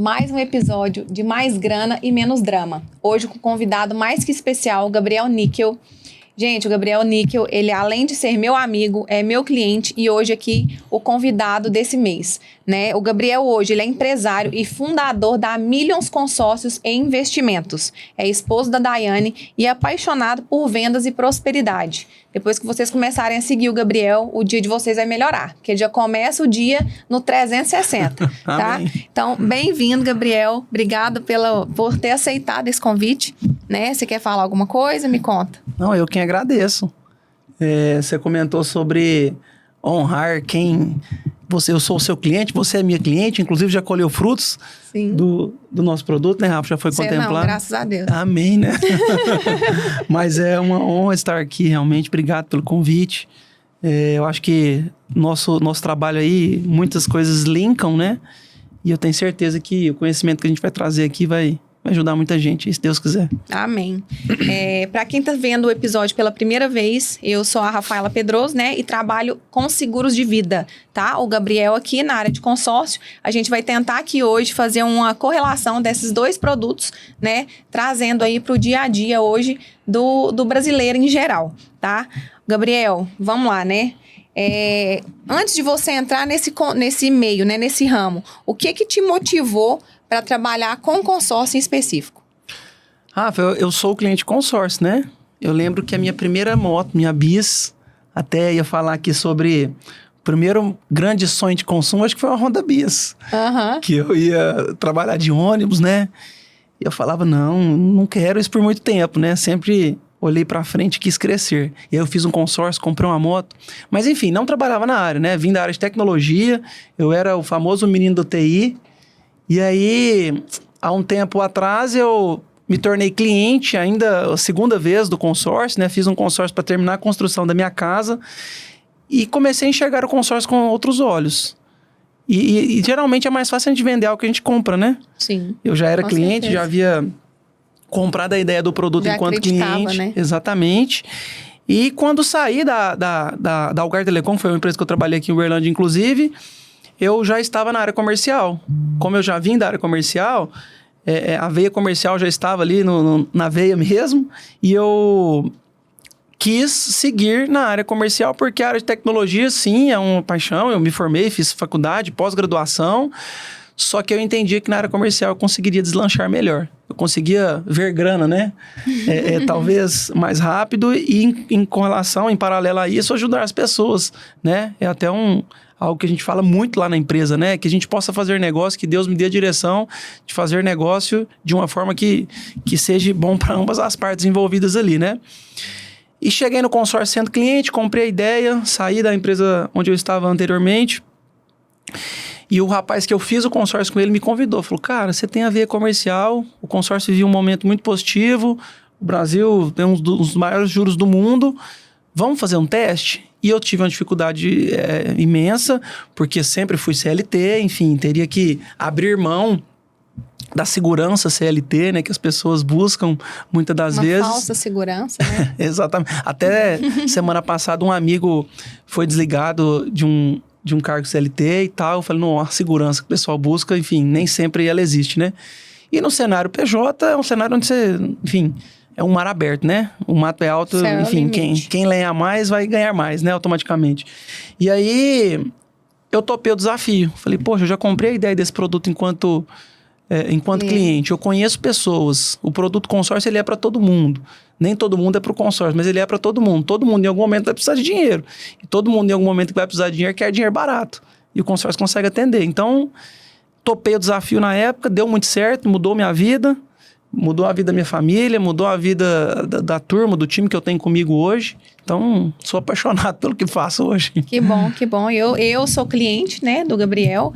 mais um episódio de Mais Grana e Menos Drama. Hoje com um convidado mais que especial, o Gabriel Níquel. Gente, o Gabriel Níquel, ele além de ser meu amigo, é meu cliente e hoje aqui o convidado desse mês, né? O Gabriel hoje, ele é empresário e fundador da Millions Consórcios e Investimentos. É esposo da Daiane e é apaixonado por vendas e prosperidade. Depois que vocês começarem a seguir o Gabriel, o dia de vocês vai melhorar, porque já começa o dia no 360, tá? Então, bem-vindo, Gabriel. Obrigado por ter aceitado esse convite, né? Você quer falar alguma coisa? Me conta. Não, eu quem agradeço. Você comentou sobre honrar quem... Eu sou o seu cliente, você é minha cliente, inclusive já colheu frutos do nosso produto, né, Rafa? Já foi contemplado? Não, graças a Deus. Amém, né? Mas é uma honra estar aqui, realmente. Obrigado pelo convite. Eu acho que nosso trabalho aí, muitas coisas linkam, né? E eu tenho certeza que o conhecimento que a gente vai trazer aqui vai ajudar muita gente, se Deus quiser. Amém. Para quem tá vendo o episódio pela primeira vez, eu sou a Rafaela Pedroso, né? E trabalho com seguros de vida, tá? O Gabriel aqui na área de consórcio. A gente vai tentar aqui hoje fazer uma correlação desses dois produtos, né? Trazendo aí pro dia a dia hoje do brasileiro em geral, tá? Gabriel, vamos lá, né? Antes de você entrar nesse meio, né? Nesse ramo, o que te motivou para trabalhar com consórcio em específico? Rafa, eu sou o cliente consórcio, né? Eu lembro que a minha primeira moto, minha Bis, até ia falar aqui sobre o primeiro grande sonho de consumo, acho que foi uma Honda Bis. Que eu ia trabalhar de ônibus, né? E eu falava, não quero isso por muito tempo, né? Sempre olhei pra frente e quis crescer. E aí eu fiz um consórcio, comprei uma moto. Mas enfim, não trabalhava na área, né? Vim da área de tecnologia, eu era o famoso menino do TI. E aí, há um tempo atrás, eu me tornei cliente, ainda a segunda vez do consórcio, né? Fiz um consórcio para terminar a construção da minha casa e comecei a enxergar o consórcio com outros olhos. E geralmente é mais fácil a gente vender algo que a gente compra, né? Sim. Eu já era cliente, já havia comprado a ideia do produto já enquanto cliente. Né? Exatamente. E quando saí da Algar Telecom, que foi uma empresa que eu trabalhei aqui em Uberlândia, inclusive, eu já estava na área comercial. Como eu já vim da área comercial, a veia comercial já estava ali na veia mesmo. E eu quis seguir na área comercial, porque a área de tecnologia, sim, é uma paixão. Eu me formei, fiz faculdade, pós-graduação. Só que eu entendia que na área comercial eu conseguiria deslanchar melhor. Eu conseguia ver grana, né? Talvez mais rápido e em correlação, em paralelo a isso, ajudar as pessoas, né? É até algo que a gente fala muito lá na empresa, né? Que a gente possa fazer negócio, que Deus me dê a direção de fazer negócio de uma forma que seja bom para ambas as partes envolvidas ali, né? E cheguei no consórcio sendo cliente, comprei a ideia, saí da empresa onde eu estava anteriormente. E o rapaz que eu fiz o consórcio com ele me convidou. Falou, cara, você tem a veia comercial, o consórcio vive um momento muito positivo, o Brasil tem um dos maiores juros do mundo, vamos fazer um teste? E eu tive uma dificuldade imensa, porque sempre fui CLT, enfim, teria que abrir mão da segurança CLT, né, que as pessoas buscam muitas das vezes. Uma falsa segurança, né? Exatamente. Até semana passada um amigo foi desligado de um cargo CLT e tal. Eu falei, não, a segurança que o pessoal busca, enfim, nem sempre ela existe, né? E no cenário PJ é um cenário onde você, enfim, é um mar aberto, né? O mato é alto, enfim, quem lenha mais vai ganhar mais, né? Automaticamente. E aí, eu topei o desafio. Falei, poxa, eu já comprei a ideia desse produto enquanto cliente. Eu conheço pessoas. O produto consórcio, ele é para todo mundo. Nem todo mundo é para o consórcio, mas ele é para todo mundo. Todo mundo em algum momento vai precisar de dinheiro. E todo mundo em algum momento que vai precisar de dinheiro quer dinheiro barato. E o consórcio consegue atender. Então, topei o desafio na época, deu muito certo, mudou minha vida, mudou a vida da minha família, mudou a vida da turma, do time que eu tenho comigo hoje. Então, sou apaixonado pelo que faço hoje. Que bom, que bom. Eu sou cliente, né, do Gabriel.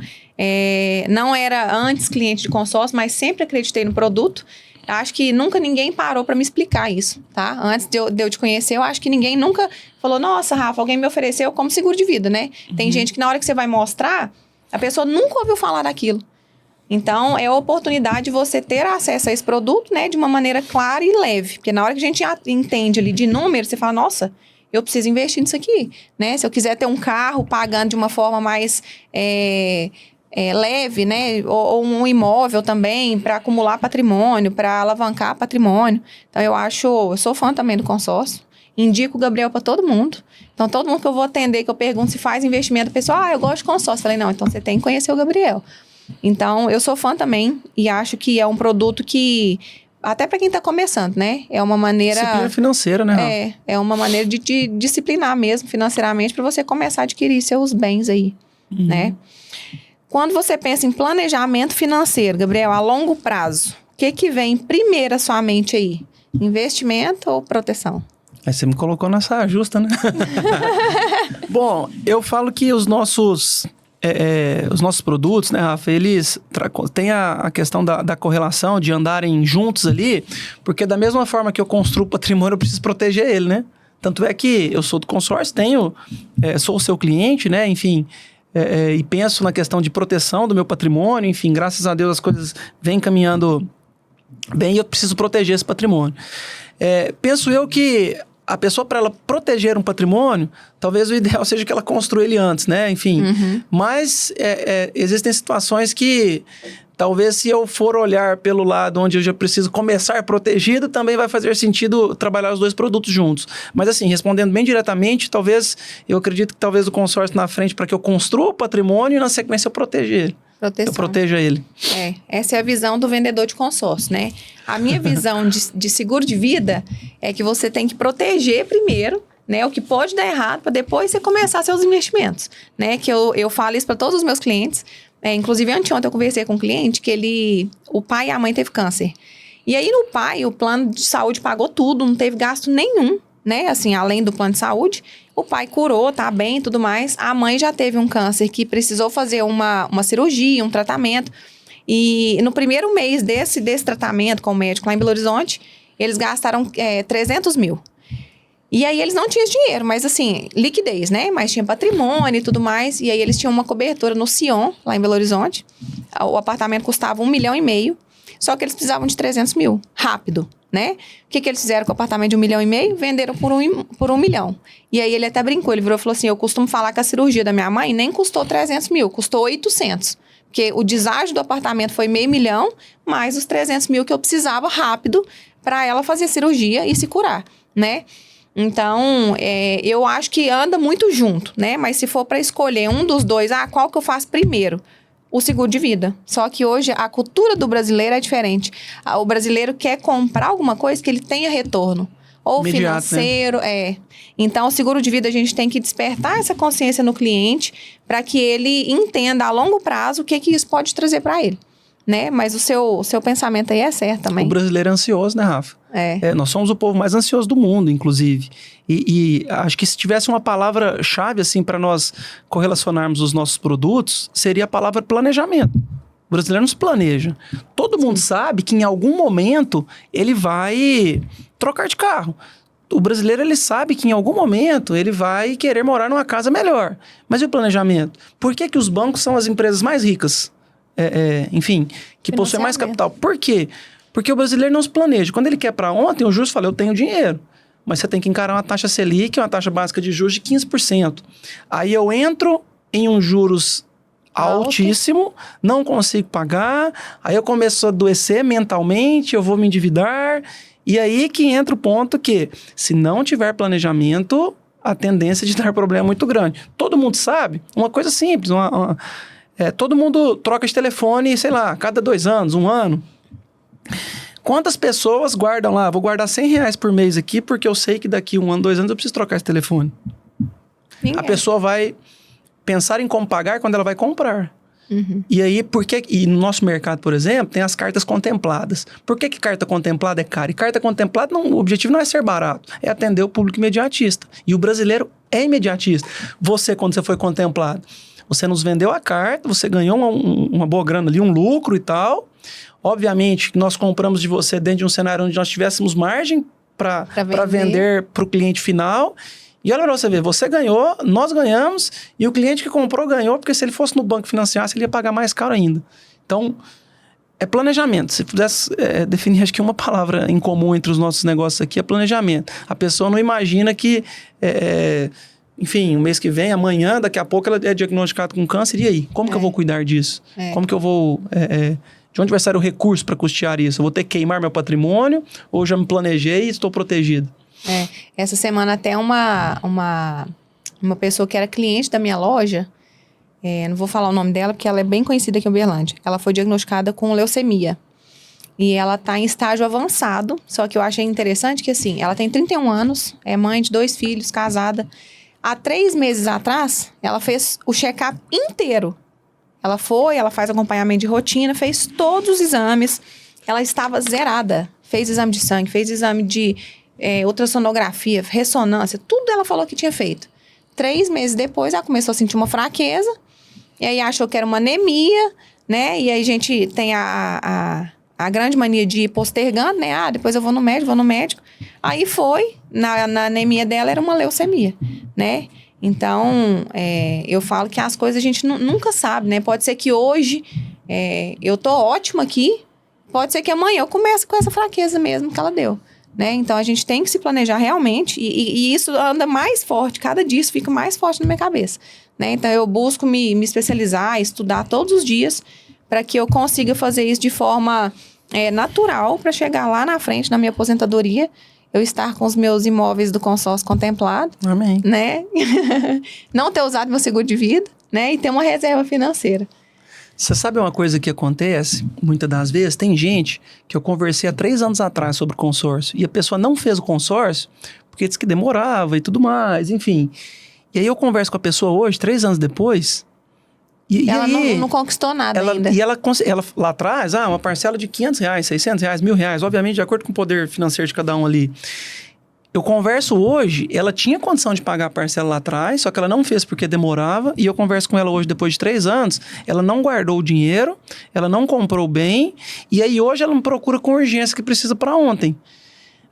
Não era antes cliente de consórcio, mas sempre acreditei no produto. Acho que nunca ninguém parou para me explicar isso, tá? Antes de eu te conhecer, eu acho que ninguém nunca falou, nossa, Rafa, alguém me ofereceu como seguro de vida, né? Tem gente que na hora que você vai mostrar, a pessoa nunca ouviu falar daquilo. Então, é a oportunidade de você ter acesso a esse produto, né, de uma maneira clara e leve. Porque na hora que a gente entende ali de número, você fala, nossa, eu preciso investir nisso aqui, né? Se eu quiser ter um carro pagando de uma forma mais leve, né? Ou um imóvel também, para acumular patrimônio, para alavancar patrimônio. Então, eu sou fã também do consórcio. Indico o Gabriel para todo mundo. Então, todo mundo que eu vou atender, que eu pergunto se faz investimento, a pessoa, eu gosto de consórcio. Falei, não, então você tem que conhecer o Gabriel. Então, eu sou fã também e acho que é um produto que, até para quem está começando, né? É uma maneira... Disciplina financeira, né? É uma maneira de disciplinar mesmo financeiramente para você começar a adquirir seus bens aí, né? Quando você pensa em planejamento financeiro, Gabriel, a longo prazo, o que vem primeiro à sua mente aí? Investimento ou proteção? Aí você me colocou nessa justa, né? Bom, eu falo que os nossos produtos, né, Rafa, eles têm a questão da correlação, de andarem juntos ali, porque da mesma forma que eu construo patrimônio, eu preciso proteger ele, né? Tanto é que eu sou do consórcio, sou o seu cliente, né? Enfim, e penso na questão de proteção do meu patrimônio, enfim, graças a Deus as coisas vêm caminhando bem e eu preciso proteger esse patrimônio. Penso eu que a pessoa, para ela proteger um patrimônio, talvez o ideal seja que ela construa ele antes, né? Enfim, mas existem situações que talvez se eu for olhar pelo lado onde eu já preciso começar protegido, também vai fazer sentido trabalhar os dois produtos juntos. Mas assim, respondendo bem diretamente, eu acredito que talvez o consórcio na frente para que eu construa o patrimônio e na sequência eu proteja ele. Proteção. Eu proteja ele. Essa é a visão do vendedor de consórcio, né? A minha visão de seguro de vida é que você tem que proteger primeiro, né? O que pode dar errado para depois você começar seus investimentos, né? Que eu falo isso para todos os meus clientes. Inclusive, anteontem eu conversei com um cliente que o pai e a mãe teve câncer. E aí, no pai, o plano de saúde pagou tudo, não teve gasto nenhum, né? Assim, além do plano de saúde. O pai curou, tá bem e tudo mais. A mãe já teve um câncer que precisou fazer uma cirurgia, um tratamento. E no primeiro mês desse tratamento com o médico lá em Belo Horizonte, eles gastaram 300 mil. E aí eles não tinham dinheiro, mas assim, liquidez, né? Mas tinha patrimônio e tudo mais. E aí eles tinham uma cobertura no Sion, lá em Belo Horizonte. O apartamento custava 1,5 milhão. Só que eles precisavam de 300 mil, rápido, né? O que eles fizeram com o apartamento de 1,5 milhão? Venderam por 1 milhão. E aí ele até brincou, ele virou e falou assim, eu costumo falar que a cirurgia da minha mãe nem custou 300 mil, custou 800. Porque o deságio do apartamento foi 500 mil, mais os 300 mil que eu precisava rápido para ela fazer a cirurgia e se curar, né? Então, eu acho que anda muito junto, né? Mas se for para escolher um dos dois, qual que eu faço primeiro? O seguro de vida. Só que hoje a cultura do brasileiro é diferente. O brasileiro quer comprar alguma coisa que ele tenha retorno. Ou imediato, financeiro, né? Então, o seguro de vida, a gente tem que despertar essa consciência no cliente para que ele entenda a longo prazo o que isso pode trazer para ele, né? Mas o seu pensamento aí é certo também. O brasileiro é ansioso, né, Rafa? Nós somos o povo mais ansioso do mundo, inclusive. E acho que se tivesse uma palavra-chave, assim, para nós correlacionarmos os nossos produtos, seria a palavra planejamento. O brasileiro não se planeja. Todo mundo sabe que em algum momento ele vai trocar de carro. O brasileiro, ele sabe que em algum momento ele vai querer morar numa casa melhor. Mas e o planejamento? Por que os bancos são as empresas mais ricas? Enfim, que possuem mais capital. Por quê? Porque o brasileiro não se planeja. Quando ele quer para ontem, o juros fala, eu tenho dinheiro. Mas você tem que encarar uma taxa Selic, uma taxa básica de juros de 15%. Aí eu entro em um juros altíssimo, não consigo pagar, aí eu começo a adoecer mentalmente, eu vou me endividar. E aí que entra o ponto que, se não tiver planejamento, a tendência de dar problema é muito grande. Todo mundo sabe, uma coisa simples, todo mundo troca de telefone, sei lá, cada 2 anos, 1 ano. Quantas pessoas guardam lá? Vou guardar R$100 por mês aqui, porque eu sei que daqui 1 ano, 2 anos eu preciso trocar esse telefone. A pessoa vai pensar em como pagar quando ela vai comprar. E aí, e no nosso mercado, por exemplo, tem as cartas contempladas. Por que carta contemplada é cara? E carta contemplada, o objetivo não é ser barato, é atender o público imediatista. E o brasileiro é imediatista. Você, quando você foi contemplado, você nos vendeu a carta, você ganhou uma boa grana ali, um lucro e tal. Obviamente, nós compramos de você dentro de um cenário onde nós tivéssemos margem para vender para o cliente final. E olha pra você ver, você ganhou, nós ganhamos, e o cliente que comprou ganhou, porque se ele fosse no banco financiar, ele ia pagar mais caro ainda. Então, é planejamento. Se pudesse definir, acho que uma palavra em comum entre os nossos negócios aqui é planejamento. A pessoa não imagina que enfim, o mês que vem, amanhã, daqui a pouco ela é diagnosticada com câncer, e aí? Como que eu vou cuidar disso? Como que eu vou... de onde vai sair o recurso para custear isso? Eu vou ter que queimar meu patrimônio ou já me planejei e estou protegido? Essa semana até uma pessoa que era cliente da minha loja, não vou falar o nome dela porque ela é bem conhecida aqui em Uberlândia, ela foi diagnosticada com leucemia. E ela tá em estágio avançado, só que eu achei interessante que assim, ela tem 31 anos, é mãe de 2 filhos, casada. Há 3 meses atrás, ela fez o check-up inteiro. Ela faz acompanhamento de rotina, fez todos os exames. Ela estava zerada. Fez exame de sangue, fez exame de ultrassonografia, ressonância, tudo ela falou que tinha feito. 3 meses depois, ela começou a sentir uma fraqueza. E aí achou que era uma anemia, né? E aí a gente tem a grande mania de ir postergando, né? Depois eu vou no médico. Aí foi, na anemia dela era uma leucemia, né? Então, eu falo que as coisas a gente nunca sabe, né? Pode ser que hoje eu tô ótima aqui, pode ser que amanhã eu comece com essa fraqueza mesmo que ela deu, né? Então, a gente tem que se planejar realmente e isso anda mais forte, cada dia isso fica mais forte na minha cabeça, né? Então, eu busco me especializar, estudar todos os dias para que eu consiga fazer isso de forma natural para chegar lá na frente, na minha aposentadoria, eu estar com os meus imóveis do consórcio contemplado. Amém. Né? Não ter usado meu seguro de vida, né? E ter uma reserva financeira. Você sabe uma coisa que acontece, muitas das vezes? Tem gente que eu conversei há 3 anos atrás sobre consórcio, e a pessoa não fez o consórcio porque disse que demorava e tudo mais, enfim. E aí eu converso com a pessoa hoje, 3 anos depois... E ela não conquistou nada ainda. E ela lá atrás, uma parcela de R$500, R$600, R$1.000, obviamente, de acordo com o poder financeiro de cada um ali. Eu converso hoje, ela tinha condição de pagar a parcela lá atrás, só que ela não fez porque demorava, e eu converso com ela hoje, depois de 3 anos, ela não guardou o dinheiro, ela não comprou bem, e aí hoje ela me procura com urgência que precisa para ontem.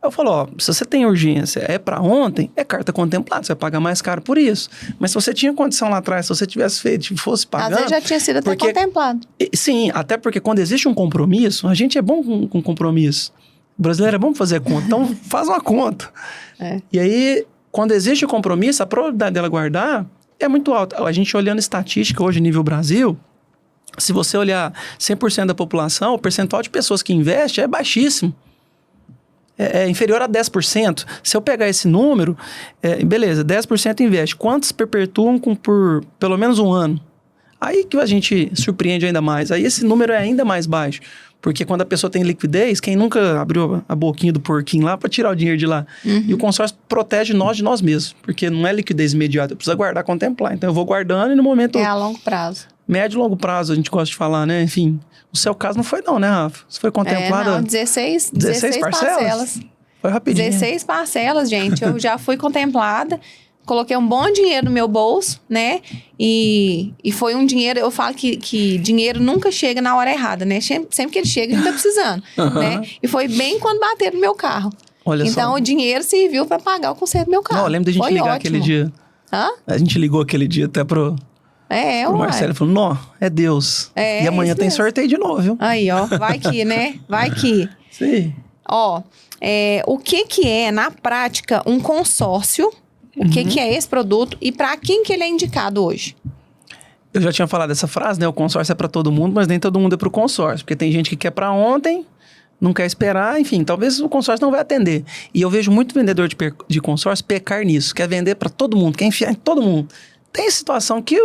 Eu falo, se você tem urgência, para ontem, é carta contemplada, você vai pagar mais caro por isso. Mas se você tinha condição lá atrás, se você tivesse feito, fosse pagando... Às vezes já tinha sido até contemplado. Sim, até porque quando existe um compromisso, a gente é bom com compromisso. O brasileiro é bom fazer conta, então faz uma conta. E aí, quando existe o compromisso, a probabilidade dela guardar é muito alta. A gente olhando estatística hoje, nível Brasil, se você olhar 100% da população, o percentual de pessoas que investem é baixíssimo. É inferior a 10%. Se eu pegar esse número, beleza, 10% investe. Quantos perpetuam por pelo menos um ano? Aí que a gente surpreende ainda mais. Aí esse número é ainda mais baixo. Porque quando a pessoa tem liquidez, quem nunca abriu a boquinha do porquinho lá para tirar o dinheiro de lá? Uhum. E o consórcio protege nós de nós mesmos. Porque não é liquidez imediata, eu preciso guardar, contemplar. Então eu vou guardando e no momento... a longo prazo. Médio e longo prazo, a gente gosta de falar, né? Enfim... O seu caso não foi não, né, Rafa? Você foi contemplado... Não, 16 parcelas. Foi rapidinho. 16 parcelas, gente. Eu já fui contemplada, coloquei um bom dinheiro no meu bolso, né? E foi um dinheiro... Eu falo que dinheiro nunca chega na hora errada, né? Sempre que ele chega, a gente tá precisando, né? E foi bem quando bateram no meu carro. Olha então, só. O dinheiro serviu para pagar o conserto do meu carro. Não, eu lembro da gente ligar ótimo. Aquele dia. Hã? A gente ligou aquele dia até pro Marcelo falou, não, é Deus. E amanhã tem sorteio de novo, viu? Aí, ó, vai que, né? Vai que. Sim. Ó, o que é, na prática, um consórcio? O que é esse produto e para quem que ele é indicado hoje? Eu já tinha falado essa frase, né? O consórcio é para todo mundo, mas nem todo mundo é pro consórcio. Porque tem gente que quer para ontem, não quer esperar, enfim, talvez o consórcio não vai atender. E eu vejo muito vendedor de consórcio pecar nisso. Quer vender para todo mundo, quer enfiar em todo mundo. Tem situação que,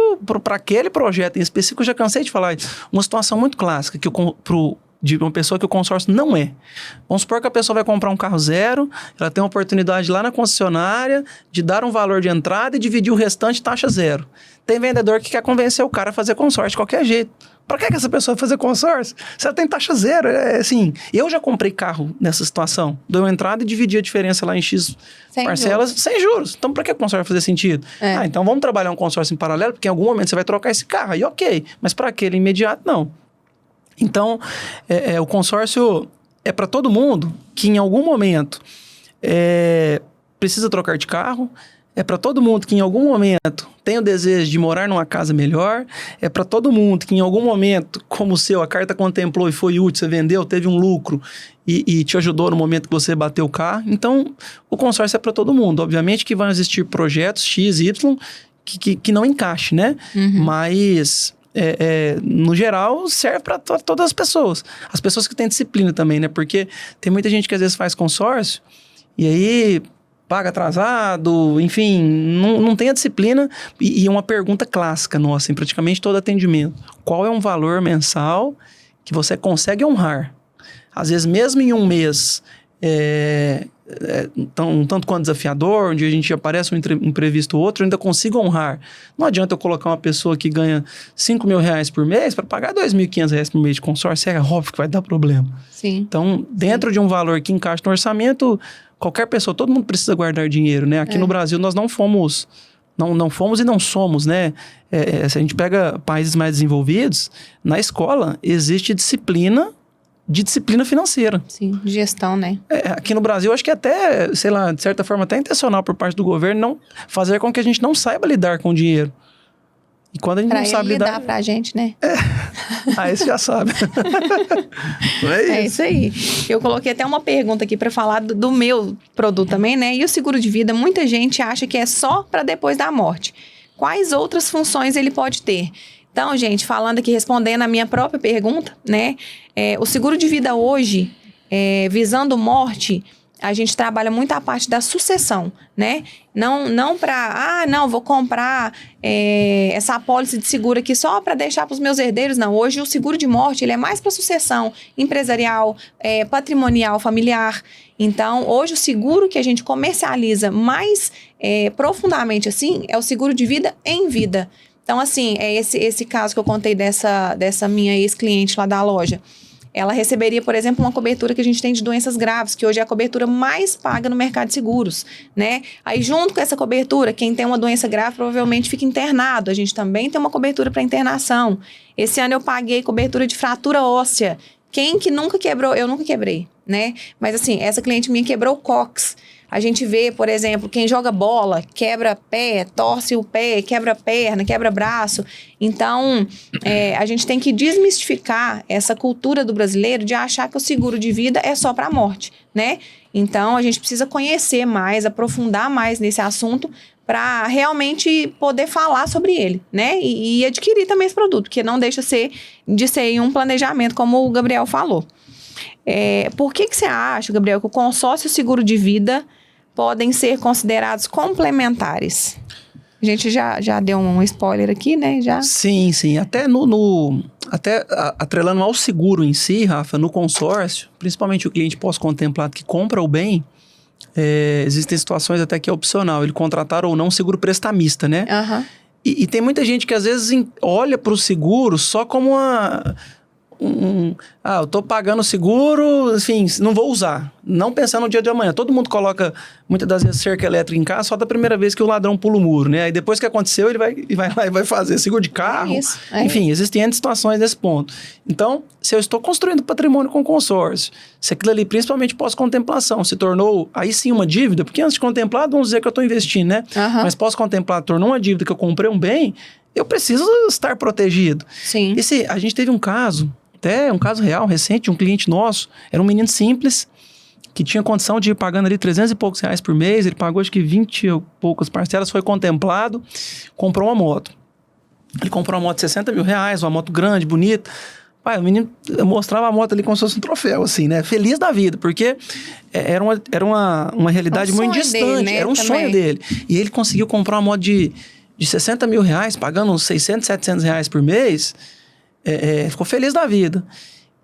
para aquele projeto em específico, eu já cansei de falar isso. Uma situação muito clássica, de uma pessoa que o consórcio não é. Vamos supor que a pessoa vai comprar um carro zero, ela tem uma oportunidade lá na concessionária de dar um valor de entrada e dividir o restante taxa zero. Tem vendedor que quer convencer o cara a fazer consórcio de qualquer jeito. Para que essa pessoa vai fazer consórcio? Se ela tem taxa zero, assim... Eu já comprei carro nessa situação. Deu uma entrada e dividi a diferença lá em X parcelas sem juros. Então, para que o consórcio vai fazer sentido? Então vamos trabalhar um consórcio em paralelo, porque em algum momento você vai trocar esse carro. Aí ok, mas para aquele imediato, não. Então, o consórcio é para todo mundo que em algum momento precisa trocar de carro, é para todo mundo que em algum momento tem o desejo de morar numa casa melhor, é para todo mundo que em algum momento, como o seu, a carta contemplou e foi útil, você vendeu, teve um lucro e te ajudou no momento que você bateu o carro. Então, o consórcio é para todo mundo. Obviamente que vão existir projetos X, Y que não encaixe, né? Mas... no geral, serve para todas as pessoas. As pessoas que têm disciplina também, né? Porque tem muita gente que às vezes faz consórcio e aí paga atrasado, enfim, não tem a disciplina. E uma pergunta clássica nossa, em praticamente todo atendimento. Qual é um valor mensal que você consegue honrar? Às vezes, mesmo em um mês... um tanto quanto desafiador, onde a gente aparece um imprevisto ou outro, eu ainda consigo honrar. Não adianta eu colocar uma pessoa que ganha R$5.000 por mês para pagar R$2.500 por mês de consórcio, é óbvio que vai dar problema. Sim. Então, dentro de um valor que encaixa no orçamento, qualquer pessoa, todo mundo precisa guardar dinheiro, né? Aqui no Brasil nós não fomos e não somos, né? Se a gente pega países mais desenvolvidos, na escola existe disciplina financeira. Sim, de gestão, né? Aqui no Brasil, acho que até, sei lá, de certa forma, até intencional por parte do governo não fazer com que a gente não saiba lidar com o dinheiro. E quando a gente não sabe lidar... pra gente, né? Aí você já sabe. É isso aí. Eu coloquei até uma pergunta aqui para falar do meu produto também, né? E o seguro de vida, muita gente acha que é só para depois da morte. Quais outras funções ele pode ter? Então, gente, falando aqui, respondendo a minha própria pergunta, né? O seguro de vida hoje, visando morte, a gente trabalha muito a parte da sucessão, né? Não para, vou comprar essa apólice de seguro aqui só para deixar para os meus herdeiros. Não, hoje o seguro de morte, ele é mais para sucessão empresarial, patrimonial, familiar. Então, hoje o seguro que a gente comercializa mais profundamente assim é o seguro de vida em vida. Então, assim, esse caso que eu contei dessa minha ex-cliente lá da loja. Ela receberia, por exemplo, uma cobertura que a gente tem de doenças graves, que hoje é a cobertura mais paga no mercado de seguros, né? Aí, junto com essa cobertura, quem tem uma doença grave provavelmente fica internado. A gente também tem uma cobertura para internação. Esse ano eu paguei cobertura de fratura óssea. Quem que nunca quebrou? Eu nunca quebrei, né? Mas, assim, essa cliente minha quebrou o cóccix. A gente vê, por exemplo, quem joga bola, quebra pé, torce o pé, quebra perna, quebra braço. Então, a gente tem que desmistificar essa cultura do brasileiro de achar que o seguro de vida é só para a morte, né? Então, a gente precisa conhecer mais, aprofundar mais nesse assunto para realmente poder falar sobre ele, né? E adquirir também esse produto, porque não deixa de ser em um planejamento, como o Gabriel falou. Por que você acha, Gabriel, que o consórcio e o seguro de vida podem ser considerados complementares? A gente já deu um spoiler aqui, né? Já. Sim. Até até atrelando ao seguro em si, Rafa, no consórcio, principalmente o cliente pós-contemplado que compra o bem, existem situações até que é opcional ele contratar ou não um seguro prestamista, né? Uhum. E tem muita gente que às vezes olha para o seguro só como eu tô pagando seguro, enfim, não vou usar. Não pensar no dia de amanhã. Todo mundo coloca, muitas das vezes, cerca elétrica em casa só da primeira vez que o ladrão pula o muro, né? Aí depois que aconteceu, ele vai lá e vai fazer seguro de carro. Enfim, existem N situações nesse ponto. Então, se eu estou construindo patrimônio com consórcio, se aquilo ali, principalmente pós-contemplação, se tornou, aí sim, uma dívida, porque antes de contemplado, vamos dizer que eu estou investindo, né? Uhum. Mas pós-contemplado tornou uma dívida que eu comprei um bem, eu preciso estar protegido. Sim. A gente teve um caso, até um caso real, recente, um cliente nosso, era um menino simples, que tinha condição de ir pagando ali 300 e poucos reais por mês, ele pagou acho que 20 e poucas parcelas, foi contemplado, comprou uma moto. Ele comprou uma moto de 60 mil reais, uma moto grande, bonita. Pai, o menino mostrava a moto ali como se fosse um troféu, assim, né? Feliz da vida, porque era uma realidade muito distante, dele, né? Era um sonho dele. E ele conseguiu comprar uma moto de 60 mil reais, pagando uns 600, 700 reais por mês. Ficou feliz da vida.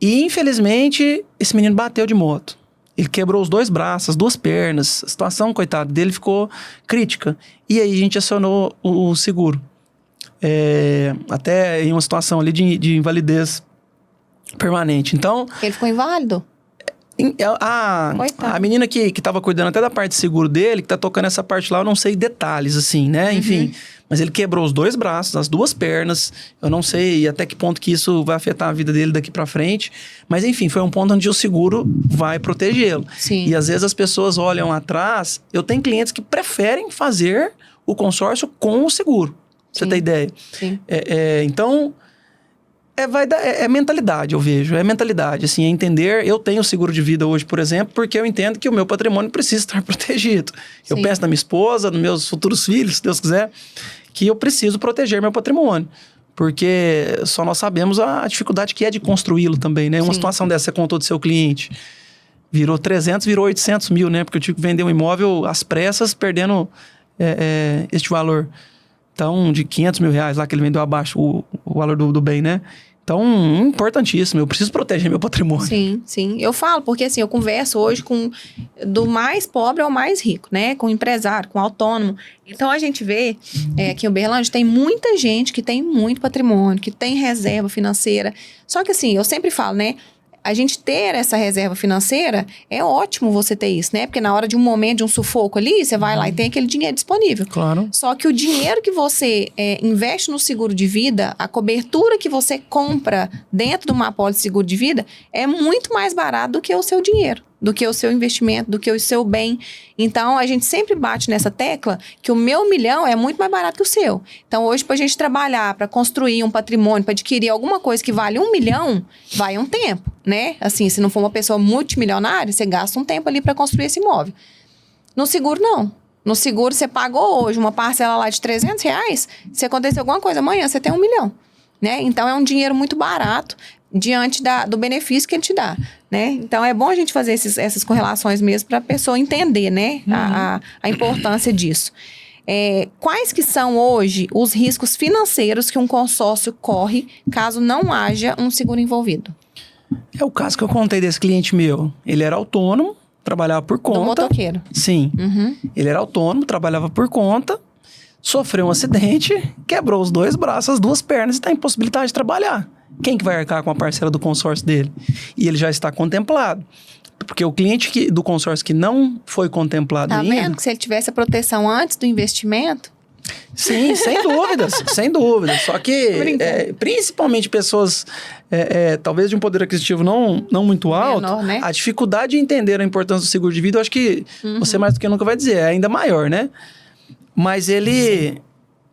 E, infelizmente, esse menino bateu de moto. Ele quebrou os 2 braços, as 2 pernas. A situação, coitado, dele ficou crítica. E aí a gente acionou o seguro. Até em uma situação ali de invalidez permanente. Então... Ele ficou inválido? A menina que tava cuidando até da parte de seguro dele, que tá tocando essa parte lá, eu não sei detalhes, assim, né? Enfim, mas ele quebrou os 2 braços, as 2 pernas. Eu não sei até que ponto que isso vai afetar a vida dele daqui pra frente. Mas, enfim, foi um ponto onde o seguro vai protegê-lo. Sim. E às vezes as pessoas olham atrás. Eu tenho clientes que preferem fazer o consórcio com o seguro. Pra você ter ideia. Sim. Então... É mentalidade, eu vejo. É mentalidade, assim, é entender. Eu tenho seguro de vida hoje, por exemplo, porque eu entendo que o meu patrimônio precisa estar protegido. Sim. Eu penso na minha esposa, nos meus futuros filhos, se Deus quiser, que eu preciso proteger meu patrimônio. Porque só nós sabemos a dificuldade que é de construí-lo também, né? Sim. Uma situação dessa, você contou do seu cliente, virou 300, virou 800 mil, né? Porque eu tive que vender um imóvel às pressas, perdendo este valor. Então, de 500 mil reais lá que ele vendeu abaixo o valor do bem, né? Então, importantíssimo. Eu preciso proteger meu patrimônio. Sim, sim. Eu falo, porque assim, eu converso hoje do mais pobre ao mais rico, né? Com empresário, com autônomo. Então, a gente vê que em Uberlândia tem muita gente que tem muito patrimônio, que tem reserva financeira. Só que assim, eu sempre falo, né? A gente ter essa reserva financeira, é ótimo você ter isso, né? Porque na hora de um momento, de um sufoco ali, você vai lá e tem aquele dinheiro disponível. Claro. Só que o dinheiro que você investe no seguro de vida, a cobertura que você compra dentro de uma apólice de seguro de vida, é muito mais barato do que o seu dinheiro, do que o seu investimento, do que o seu bem. Então, a gente sempre bate nessa tecla que o meu milhão é muito mais barato que o seu. Então, hoje, para a gente trabalhar, para construir um patrimônio, para adquirir alguma coisa que vale 1 milhão, vai um tempo, né? Assim, se não for uma pessoa multimilionária, você gasta um tempo ali para construir esse imóvel. No seguro, não. No seguro, você pagou hoje uma parcela lá de R$300, se acontecer alguma coisa amanhã, você tem 1 milhão, né? Então, é um dinheiro muito barato diante do benefício que ele te dá, né? Então, é bom a gente fazer essas correlações mesmo para a pessoa entender, né? A importância disso. Quais que são hoje os riscos financeiros que um consórcio corre caso não haja um seguro envolvido? É o caso que eu contei desse cliente meu. Ele era autônomo, trabalhava por conta. Do motoqueiro. Sim. Ele era autônomo, trabalhava por conta, sofreu um acidente, quebrou os 2 braços, as 2 pernas e está impossibilitado de trabalhar. Quem que vai arcar com a parcela do consórcio dele? E ele já está contemplado. Porque o cliente do consórcio que não foi contemplado ainda... Tá vendo que se ele tivesse a proteção antes do investimento... Sim, sem dúvidas, sem dúvidas. Só que, principalmente pessoas, talvez de um poder aquisitivo não muito alto, menor, né? A dificuldade de entender a importância do seguro de vida, eu acho que você mais do que nunca vai dizer, é ainda maior, né? Mas ele...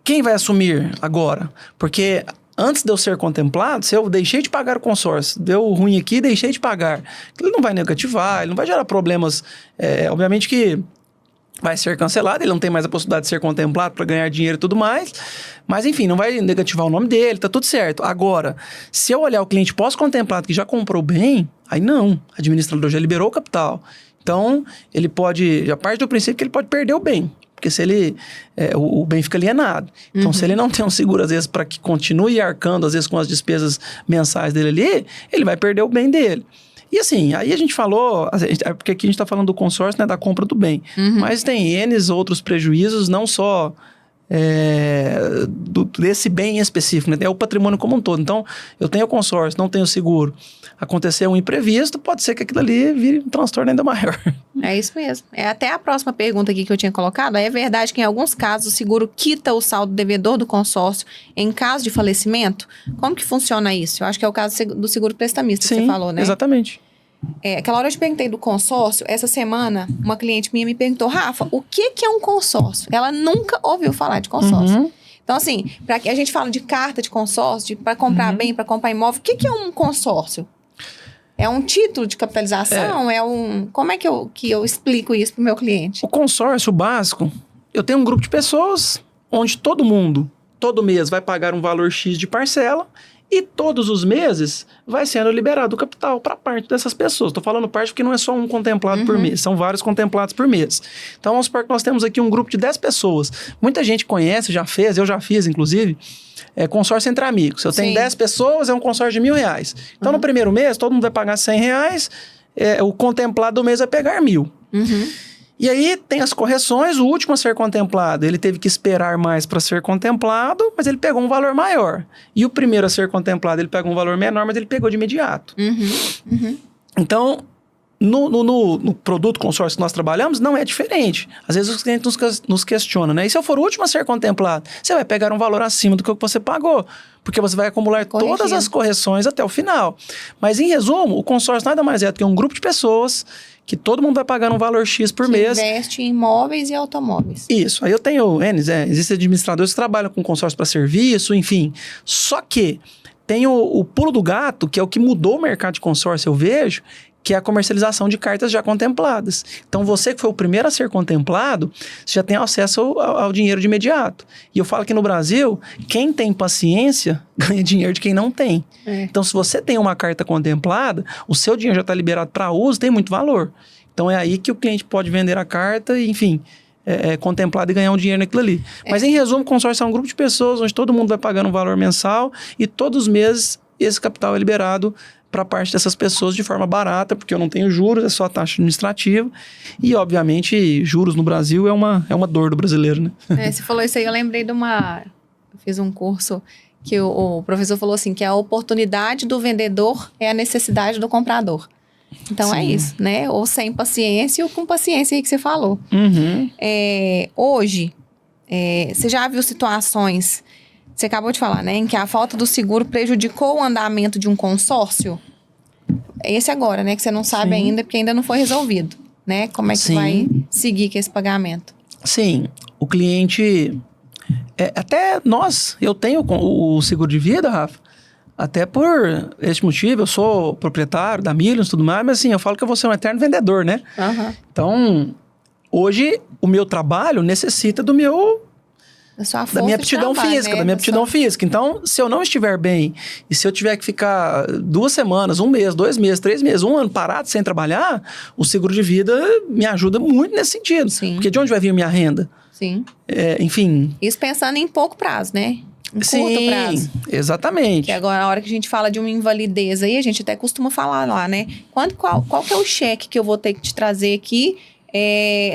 Quem vai assumir agora? Porque... Antes de eu ser contemplado, se eu deixei de pagar o consórcio, deu ruim aqui, deixei de pagar, ele não vai negativar, ele não vai gerar problemas. Obviamente que vai ser cancelado, ele não tem mais a possibilidade de ser contemplado para ganhar dinheiro e tudo mais. Mas, enfim, não vai negativar o nome dele, tá tudo certo. Agora, se eu olhar o cliente pós-contemplado que já comprou bem, aí não, a administradora já liberou o capital. Então, ele pode, já parte do princípio que ele pode perder o bem. Porque se ele, o bem fica alienado. Então, se ele não tem um seguro, às vezes, para que continue arcando, às vezes, com as despesas mensais dele ali, ele vai perder o bem dele. E assim, aí a gente falou, porque aqui a gente está falando do consórcio, né, da compra do bem. Mas tem N outros prejuízos, não só desse bem específico, né? É o patrimônio como um todo. Então, eu tenho consórcio, não tenho seguro. Aconteceu um imprevisto, pode ser que aquilo ali vire um transtorno ainda maior. É isso mesmo. Até a próxima pergunta aqui que eu tinha colocado. É verdade que em alguns casos o seguro quita o saldo devedor do consórcio em caso de falecimento? Como que funciona isso? Eu acho que é o caso do seguro prestamista que você falou, né? Exatamente. Aquela hora eu te perguntei do consórcio, essa semana uma cliente minha me perguntou, Rafa, o que é um consórcio? Ela nunca ouviu falar de consórcio. Então assim, a gente fala de carta de consórcio, para comprar bem, para comprar imóvel, o que é um consórcio? É um título de capitalização? Como é que eu explico isso para o meu cliente? O consórcio básico, eu tenho um grupo de pessoas onde todo mundo, todo mês vai pagar um valor X de parcela e todos os meses vai sendo liberado o capital para parte dessas pessoas. Estou falando parte porque não é só um contemplado por mês, são vários contemplados por mês. Então, vamos supor que nós temos aqui um grupo de 10 pessoas. Muita gente conhece, já fez, eu já fiz, inclusive, consórcio entre amigos. Eu tenho 10 pessoas, é um consórcio de R$1.000. Então, no primeiro mês, todo mundo vai pagar R$100, o contemplado do mês vai pegar 1.000. E aí tem as correções, o último a ser contemplado, ele teve que esperar mais para ser contemplado, mas ele pegou um valor maior. E o primeiro a ser contemplado, ele pegou um valor menor, mas ele pegou de imediato. Então, No produto consórcio que nós trabalhamos, não é diferente. Às vezes os clientes nos questionam, né? E se eu for o último a ser contemplado? Você vai pegar um valor acima do que você pagou, porque você vai acumular todas as correções até o final. Mas, em resumo, o consórcio nada mais é do que um grupo de pessoas que todo mundo vai pagando um valor X por mês. Investe em imóveis e automóveis. Isso. Aí eu tenho existem administradores que trabalham com consórcio para serviço, enfim. Só que tem o pulo do gato, que é o que mudou o mercado de consórcio, eu vejo, que é a comercialização de cartas já contempladas. Então, você que foi o primeiro a ser contemplado, você já tem acesso ao dinheiro de imediato. E eu falo que no Brasil, quem tem paciência ganha dinheiro de quem não tem. Então, se você tem uma carta contemplada, o seu dinheiro já está liberado para uso, tem muito valor. Então, é aí que o cliente pode vender a carta e, enfim, contemplado e ganhar um dinheiro naquilo ali. Mas, em resumo, o consórcio é um grupo de pessoas onde todo mundo vai pagando um valor mensal e todos os meses esse capital é liberado para parte dessas pessoas de forma barata, porque eu não tenho juros, é só a taxa administrativa. E, obviamente, juros no Brasil é uma dor do brasileiro, né? Você falou isso aí, eu lembrei de eu fiz um curso que o professor falou assim, que a oportunidade do vendedor é a necessidade do comprador. Então, sim, é isso, né? Ou sem paciência ou com paciência aí que você falou. Uhum. Hoje, você já viu situações... Você acabou de falar, né? Em que a falta do seguro prejudicou o andamento de um consórcio. Esse agora, né? Que você não sabe ainda, porque ainda não foi resolvido, né? Como é que vai seguir com esse pagamento? Sim. O cliente... eu tenho o seguro de vida, Rafa, até por esse motivo. Eu sou proprietário da Millions e tudo mais, mas assim, eu falo que eu vou ser um eterno vendedor, né? Uhum. Então, hoje, o meu trabalho necessita da minha aptidão física, né? Da minha aptidão física. Então, se eu não estiver bem, e se eu tiver que ficar 2 semanas, 1 mês, 2 meses, 3 meses, 1 ano parado sem trabalhar, o seguro de vida me ajuda muito nesse sentido. Sim. Porque de onde vai vir a minha renda? Sim. Enfim... Isso pensando em pouco prazo, né? Em curto prazo. Exatamente. Que agora, na hora que a gente fala de uma invalidez aí, a gente até costuma falar lá, né? Qual que é o cheque que eu vou ter que te trazer aqui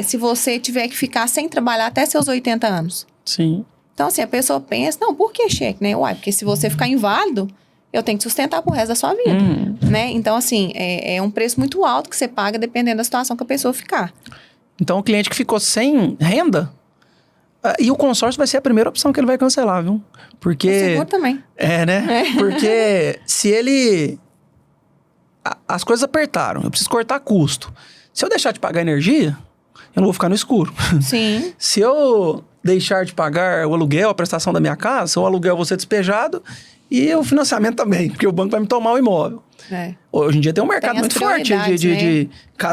se você tiver que ficar sem trabalhar até seus 80 anos? Sim. Então, assim, a pessoa pensa, não, por que cheque, né? Porque se você ficar inválido, eu tenho que sustentar pro resto da sua vida, né? Então, assim, é um preço muito alto que você paga dependendo da situação que a pessoa ficar. Então, o cliente que ficou sem renda, e o consórcio vai ser a primeira opção que ele vai cancelar, viu? Porque... O seguro também. Né? Porque se ele... As coisas apertaram, eu preciso cortar custo. Se eu deixar de pagar energia, eu não vou ficar no escuro. Sim. Se eu deixar de pagar o aluguel, a prestação da minha casa, o aluguel vai ser despejado e o financiamento também, porque o banco vai me tomar o imóvel. Hoje em dia tem um mercado muito forte de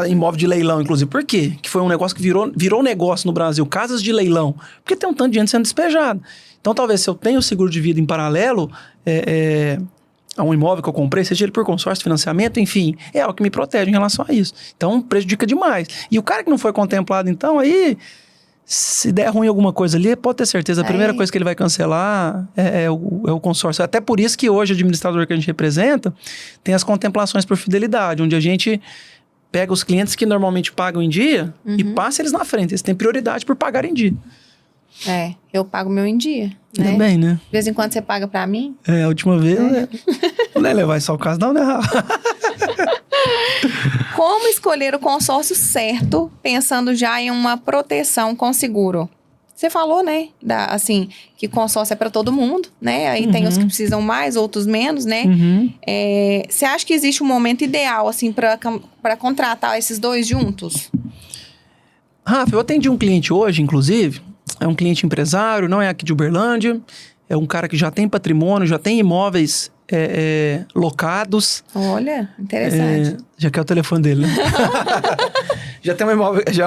imóvel de leilão, inclusive. Por quê? Que foi um negócio que virou negócio no Brasil, casas de leilão. Porque tem um tanto de gente sendo despejado. Então, talvez, se eu tenho o seguro de vida em paralelo a um imóvel que eu comprei, seja ele por consórcio, financiamento, enfim, é algo que me protege em relação a isso. Então, prejudica demais. E o cara que não foi contemplado, então, aí... Se der ruim alguma coisa ali, pode ter certeza. A primeira coisa que ele vai cancelar é o consórcio. Até por isso que hoje o administrador que a gente representa tem as contemplações por fidelidade, onde a gente pega os clientes que normalmente pagam em dia e passa eles na frente. Eles têm prioridade por pagar em dia. Eu pago o meu em dia. Né? Ainda bem, né? De vez em quando você paga pra mim. A última vez, não é levar só o caso, não, né, Rafa? Como escolher o consórcio certo, pensando já em uma proteção com seguro? Você falou, né, assim, que consórcio é para todo mundo, né? Aí tem os que precisam mais, outros menos, né? Você acha que existe um momento ideal, assim, para contratar esses dois juntos? Rafa, eu atendi um cliente hoje, inclusive, é um cliente empresário, não é aqui de Uberlândia, é um cara que já tem patrimônio, já tem imóveis locados. Olha, interessante. Já quer o telefone dele, né? Já tem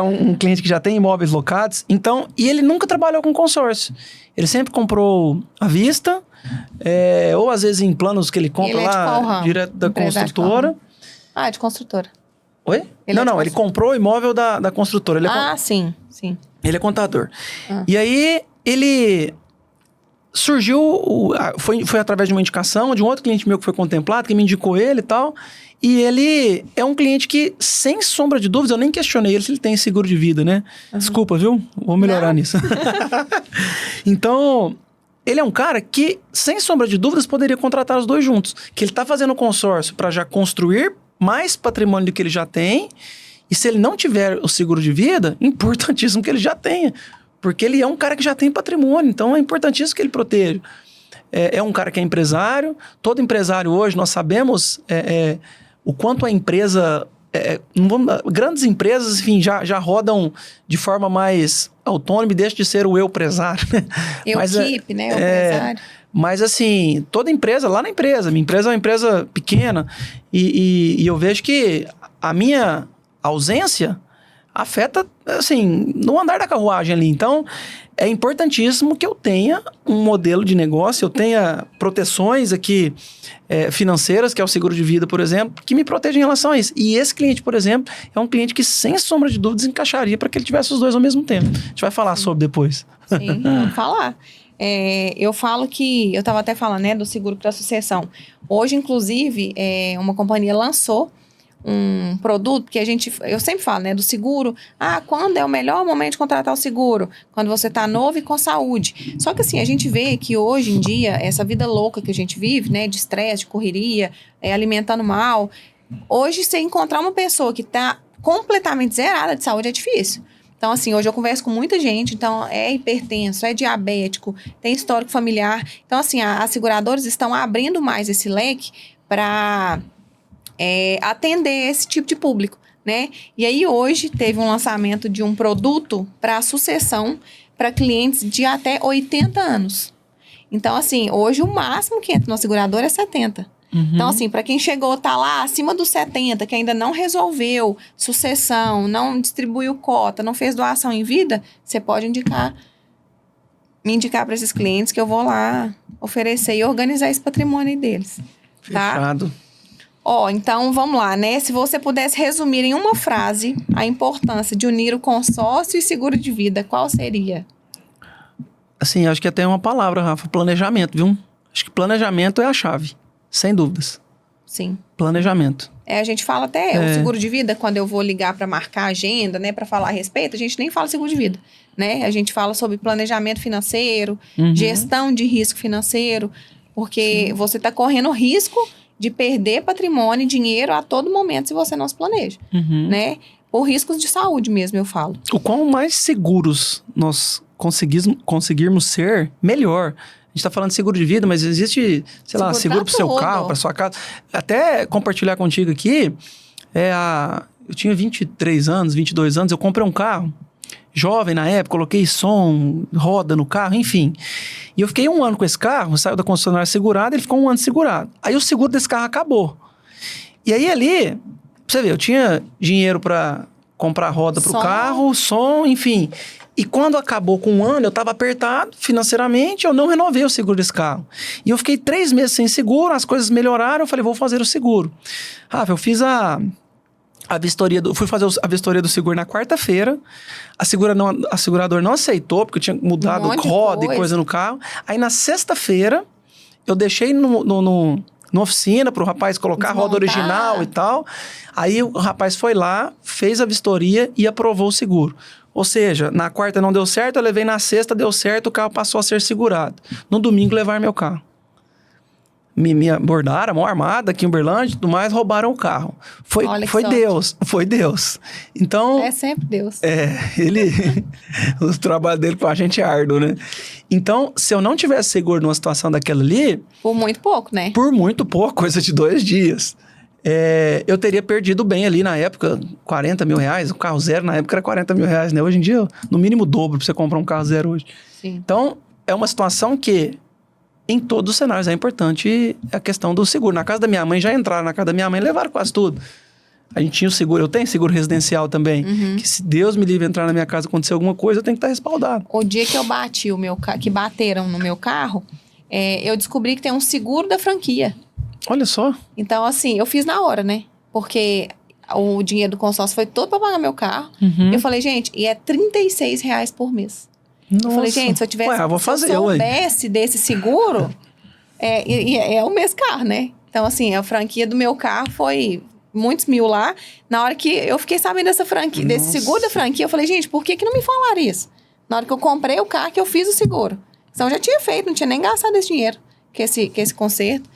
um cliente que já tem imóveis locados. Então, e ele nunca trabalhou com consórcio. Ele sempre comprou à vista, ou às vezes em planos que ele compra lá, direto da construtora. De construtora. Oi? Ele comprou o imóvel da construtora. Sim. Ele é contador. E aí, ele... surgiu, foi através de uma indicação de um outro cliente meu que foi contemplado, que me indicou ele e tal. E ele é um cliente que, sem sombra de dúvidas, eu nem questionei ele se ele tem seguro de vida, né? Desculpa, viu? Vou melhorar nisso. Então, ele é um cara que, sem sombra de dúvidas, poderia contratar os dois juntos. Que ele tá fazendo consórcio para já construir mais patrimônio do que ele já tem. E se ele não tiver o seguro de vida, importantíssimo que ele já tenha. Porque ele é um cara que já tem patrimônio, então é importantíssimo que ele proteja. É um cara que é empresário. Todo empresário hoje, nós sabemos o quanto a empresa... grandes empresas, enfim, já rodam de forma mais autônoma e deixa de ser o eu empresário, né? Equipe, né? O empresário. Mas assim, toda empresa, lá na empresa, minha empresa é uma empresa pequena e eu vejo que a minha ausência afeta, assim, no andar da carruagem ali. Então, é importantíssimo que eu tenha um modelo de negócio, eu tenha proteções aqui financeiras, que é o seguro de vida, por exemplo, que me proteja em relação a isso. E esse cliente, por exemplo, é um cliente que, sem sombra de dúvidas, encaixaria para que ele tivesse os dois ao mesmo tempo. A gente vai falar sobre depois. Sim, vamos falar. Eu falo que, eu estava até falando, né, do seguro para sucessão. Hoje, inclusive, uma companhia lançou um produto que eu sempre falo, né, do seguro. Quando é o melhor momento de contratar o seguro? Quando você tá novo e com saúde. Só que assim, a gente vê que hoje em dia, essa vida louca que a gente vive, né, de estresse, de correria, alimentando mal, hoje você encontrar uma pessoa que tá completamente zerada de saúde é difícil. Então, assim, hoje eu converso com muita gente, então é hipertenso, é diabético, tem histórico familiar. Então, assim, as seguradoras estão abrindo mais esse leque para atender esse tipo de público, né? E aí, hoje, teve um lançamento de um produto para sucessão para clientes de até 80 anos. Então, assim, hoje o máximo que entra no segurador é 70. Uhum. Então, assim, para quem chegou, tá lá acima dos 70, que ainda não resolveu sucessão, não distribuiu cota, não fez doação em vida, você pode me indicar para esses clientes que eu vou lá oferecer e organizar esse patrimônio deles. Fechado. Tá? Então vamos lá, né? Se você pudesse resumir em uma frase a importância de unir o consórcio e seguro de vida, qual seria? Assim, acho que até uma palavra, Rafa, planejamento, viu? Acho que planejamento é a chave, sem dúvidas. Sim. Planejamento. A gente fala até o seguro de vida, quando eu vou ligar para marcar a agenda, né, para falar a respeito, a gente nem fala seguro de vida, né? A gente fala sobre planejamento financeiro, gestão de risco financeiro, porque você está correndo risco de perder patrimônio e dinheiro a todo momento se você não se planeja, né? Por riscos de saúde mesmo, eu falo. O quão mais seguros nós conseguirmos ser, melhor. A gente tá falando de seguro de vida, mas existe, sei lá, seguro pro seu carro, pra sua casa. Até compartilhar contigo aqui, eu tinha 23 anos, 22 anos, eu comprei um carro, jovem na época, coloquei som, roda no carro, enfim. E eu fiquei 1 ano com esse carro, saiu da concessionária segurada, ele ficou 1 ano segurado. Aí o seguro desse carro acabou. E aí ali, pra você ver, eu tinha dinheiro pra comprar roda pro carro, som, enfim. E quando acabou com 1 ano, eu tava apertado financeiramente, eu não renovei o seguro desse carro. E eu fiquei 3 meses sem seguro, as coisas melhoraram, eu falei, vou fazer o seguro. Rafa, eu fiz fui fazer a vistoria do seguro na quarta-feira. A seguradora não aceitou, porque eu tinha mudado roda e coisa no carro. Aí na sexta-feira, eu deixei na oficina para o rapaz colocar a roda original e tal. Aí o rapaz foi lá, fez a vistoria e aprovou o seguro. Ou seja, na quarta não deu certo, eu levei na sexta, deu certo, o carro passou a ser segurado. No domingo, levaram meu carro. Me abordaram, mão armada aqui em Uberlândia e tudo mais, roubaram o carro. Foi Deus. Então... É sempre Deus. O trabalho dele com a gente é árduo, né? Então, se eu não tivesse seguro numa situação daquela ali... Por muito pouco, né? Por muito pouco, coisa de 2 dias. Eu teria perdido bem ali na época, 40 mil reais. O carro zero na época era 40 mil reais, né? Hoje em dia, no mínimo o dobro pra você comprar um carro zero hoje. Sim. Então, é uma situação que... Em todos os cenários é importante a questão do seguro. Na casa da minha mãe já entraram, na casa da minha mãe levaram quase tudo. A gente tinha o seguro, eu tenho seguro residencial também. Que se Deus me livre entrar na minha casa e acontecer alguma coisa, eu tenho que estar respaldado. O dia que eu bati que bateram no meu carro, eu descobri que tem um seguro da franquia. Olha só. Então, assim, eu fiz na hora, né? Porque o dinheiro do consórcio foi todo para pagar meu carro. Eu falei, gente, e é R$36 por mês. Nossa. Eu falei, gente, se eu tivesse, se eu soubesse desse seguro, é o mesmo carro, né? Então, assim, a franquia do meu carro foi muitos mil lá. Na hora que eu fiquei sabendo dessa franquia, desse seguro da franquia, eu falei, gente, por que não me falaram isso? Na hora que eu comprei o carro, que eu fiz o seguro. Então, eu já tinha feito, não tinha nem gastado esse dinheiro, que esse conserto.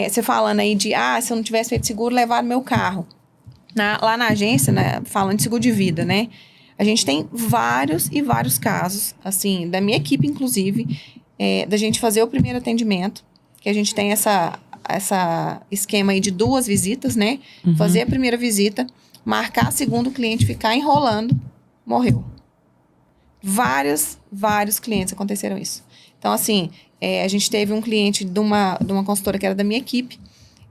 você falando aí de, se eu não tivesse feito seguro, levaram meu carro. Lá na agência, né, falando de seguro de vida, né? A gente tem vários e vários casos, assim, da minha equipe, inclusive, da gente fazer o primeiro atendimento, que a gente tem essa esquema aí de 2 visitas, né? Fazer a primeira visita, marcar a segunda, o cliente ficar enrolando, morreu. Vários clientes aconteceram isso. Então, assim, a gente teve um cliente de uma consultora que era da minha equipe,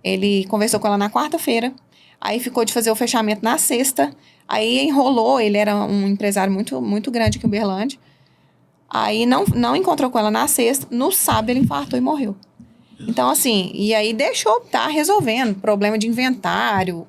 ele conversou com ela na quarta-feira, aí ficou de fazer o fechamento na sexta, aí enrolou, ele era um empresário muito, muito grande aqui em Uberlândia, aí não encontrou com ela na sexta, no sábado ele infartou e morreu. Então, assim, e aí deixou, tá resolvendo, problema de inventário,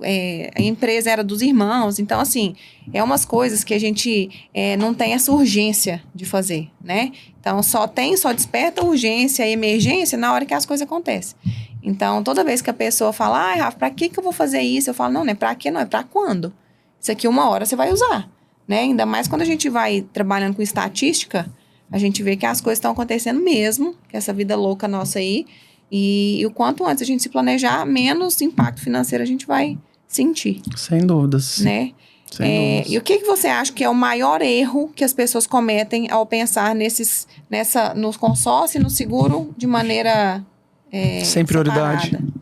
a empresa era dos irmãos, então, assim, umas coisas que a gente não tem essa urgência de fazer, né? Então, só desperta urgência e emergência na hora que as coisas acontecem. Então, toda vez que a pessoa fala, Rafa, pra que eu vou fazer isso? Eu falo, não é pra quê, não, é pra quando? Isso aqui uma hora você vai usar, né? Ainda mais quando a gente vai trabalhando com estatística, a gente vê que as coisas estão acontecendo mesmo, que essa vida louca nossa aí, e o quanto antes a gente se planejar, menos impacto financeiro a gente vai sentir. Sem dúvidas. Né? Sem dúvidas. E o que você acha que é o maior erro que as pessoas cometem ao pensar no consórcio e no seguro de maneira sem prioridade. separada?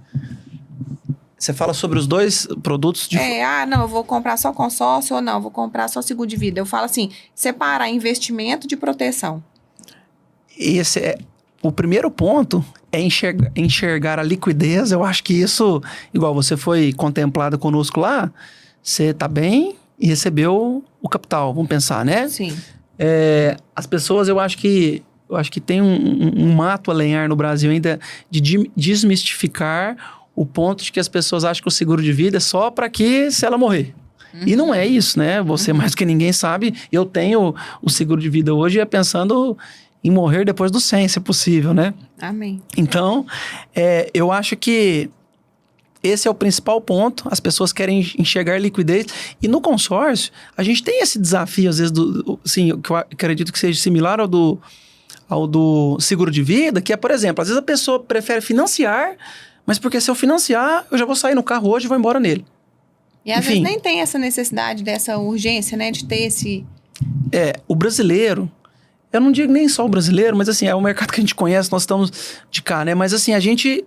Você fala sobre os 2 produtos de... não, eu vou comprar só consórcio ou não, eu vou comprar só seguro de vida. Eu falo assim, separar investimento de proteção. O primeiro ponto é enxergar a liquidez. Eu acho que isso, igual você foi contemplado conosco lá, você está bem e recebeu o capital, vamos pensar, né? Sim. As pessoas, eu acho que tem um mato a lenhar no Brasil ainda de desmistificar o ponto de que as pessoas acham que o seguro de vida é só para que se ela morrer. E não é isso, né? Você mais que ninguém sabe, eu tenho o seguro de vida hoje pensando em morrer depois dos 100, se possível, né? Amém. Então, eu acho que esse é o principal ponto. As pessoas querem enxergar liquidez. E no consórcio, a gente tem esse desafio, às vezes, que eu acredito que seja similar ao do seguro de vida, que é, por exemplo, às vezes a pessoa prefere financiar, mas porque se eu financiar, eu já vou sair no carro hoje e vou embora nele. E às vezes nem tem essa necessidade, dessa urgência, né, de ter esse... O brasileiro... Eu não digo nem só o brasileiro, mas assim, é o mercado que a gente conhece, nós estamos de cá, né? Mas assim, a gente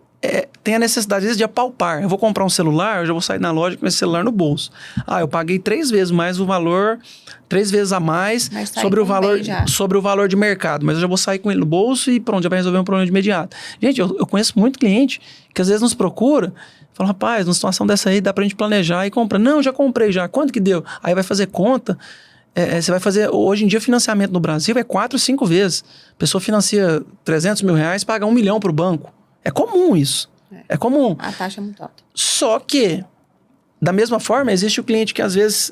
tem a necessidade, às vezes, de apalpar. Eu vou comprar um celular, eu já vou sair na loja com esse celular no bolso. Eu paguei 3 vezes mais o valor, 3 vezes a mais sobre o valor de mercado. Mas eu já vou sair com ele no bolso e pronto, já vai resolver um problema de imediato. Gente, eu conheço muito cliente que às vezes nos procura, fala, rapaz, numa situação dessa aí dá pra gente planejar e comprar. Não, já comprei já. Quanto que deu? Aí vai fazer conta... você vai fazer, hoje em dia, financiamento no Brasil 4, 5 vezes. A pessoa financia 300 mil reais, paga 1 milhão para o banco. É comum isso. É comum. A taxa é muito alta. Só que, da mesma forma, existe o cliente que às vezes,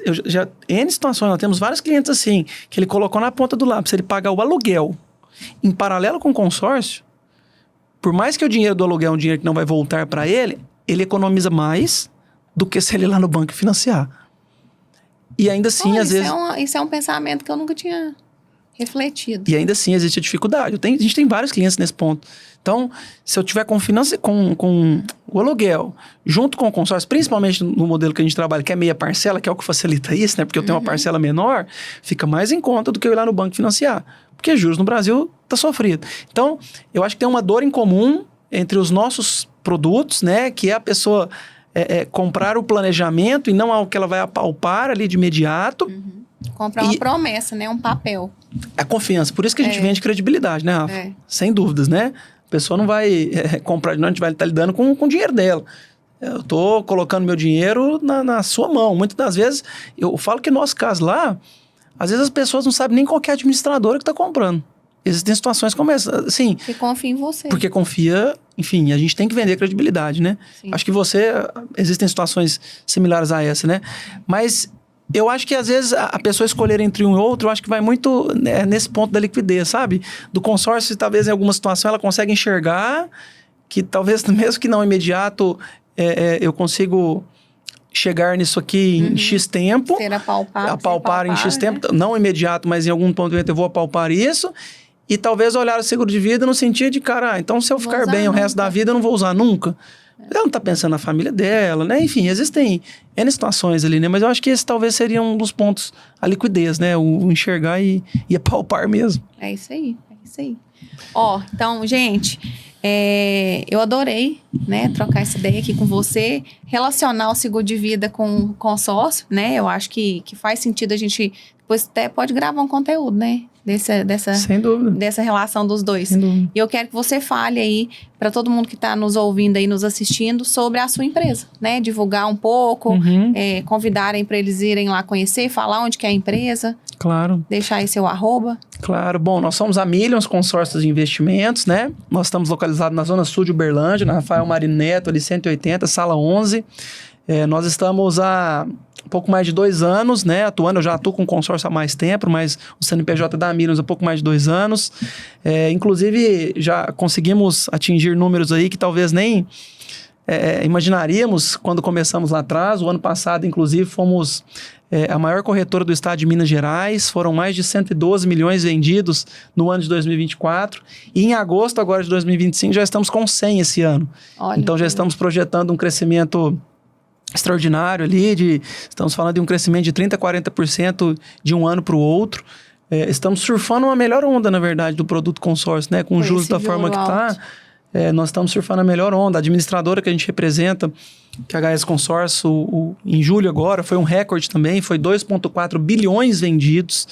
N situações, nós temos vários clientes assim, que ele colocou na ponta do lápis, ele paga o aluguel em paralelo com o consórcio, por mais que o dinheiro do aluguel é um dinheiro que não vai voltar para ele economiza mais do que se ele ir lá no banco financiar. E ainda assim, às vezes... Isso é um pensamento que eu nunca tinha refletido. E ainda assim existe a dificuldade. A gente tem vários clientes nesse ponto. Então, se eu tiver com o aluguel, junto com o consórcio, principalmente no modelo que a gente trabalha, que é meia parcela, que é o que facilita isso, né? Porque eu tenho uma parcela menor, fica mais em conta do que eu ir lá no banco financiar. Porque juros no Brasil tá sofrido. Então, eu acho que tem uma dor em comum entre os nossos produtos, né? Que é a pessoa... comprar o planejamento e não algo que ela vai apalpar ali de imediato. Comprar uma promessa, né? Um papel. A confiança. Por isso que a gente vende credibilidade, né, Rafa? Sem dúvidas, né? A pessoa não vai comprar de nós, a gente vai estar lidando com o dinheiro dela. Eu estou colocando meu dinheiro na sua mão. Muitas das vezes, eu falo que no nosso caso lá, às vezes as pessoas não sabem nem qual que é a administradora que está comprando. Existem situações como essa, assim... Que confia em você. Porque confia, enfim, a gente tem que vender credibilidade, né? Sim. Acho que existem situações similares a essa, né? Mas eu acho que às vezes a pessoa escolher entre um e outro, eu acho que vai muito nesse ponto da liquidez, sabe? Do consórcio, talvez em alguma situação ela consegue enxergar que talvez, mesmo que não imediato, eu consigo... chegar nisso aqui em X tempo. Ser apalpar em X tempo. Não imediato, mas em algum ponto eu vou apalpar isso. E talvez olhar o seguro de vida no sentido de, cara, então se eu ficar bem o resto da vida, eu não vou usar nunca. Ela não tá pensando na família dela, né? Enfim, existem N situações ali, né? Mas eu acho que esse talvez seria um dos pontos, a liquidez, né? O enxergar e apalpar mesmo. É isso aí. Ó, então, gente, eu adorei, né, trocar essa ideia aqui com você, relacionar o seguro de vida com o consórcio, né? Eu acho que faz sentido a gente depois até pode gravar um conteúdo, né? Sem dúvida. Dessa relação dos dois. Sem dúvida. E eu quero que você fale aí para todo mundo que está nos ouvindo aí, nos assistindo, sobre a sua empresa, né? Divulgar um pouco, convidarem para eles irem lá conhecer, falar onde que é a empresa. Claro. Deixar aí seu @. Claro. Bom, nós somos a Millions Consórcios de Investimentos, né? Nós estamos localizados na Zona Sul de Uberlândia, na Rafael Marinho Neto, ali 180, sala 11. Nós estamos há um pouco mais de 2 anos, né? Atuando, eu já atuo com consórcio há mais tempo, mas o CNPJ da Millions há pouco mais de 2 anos. Inclusive, já conseguimos atingir números aí que talvez nem imaginaríamos quando começamos lá atrás. O ano passado, inclusive, fomos a maior corretora do estado de Minas Gerais. Foram mais de 112 milhões vendidos no ano de 2024. E em agosto agora de 2025 já estamos com 100 esse ano. Olha, então já estamos projetando um crescimento extraordinário ali, estamos falando de um crescimento de 30%, 40% de um ano para o outro. Estamos surfando uma melhor onda, na verdade, do produto consórcio, né? Com os juros da forma que está. Nós estamos surfando a melhor onda. A administradora que a gente representa, que é a HS Consórcio, em julho agora, foi um recorde também, foi 2,4 bilhões vendidos.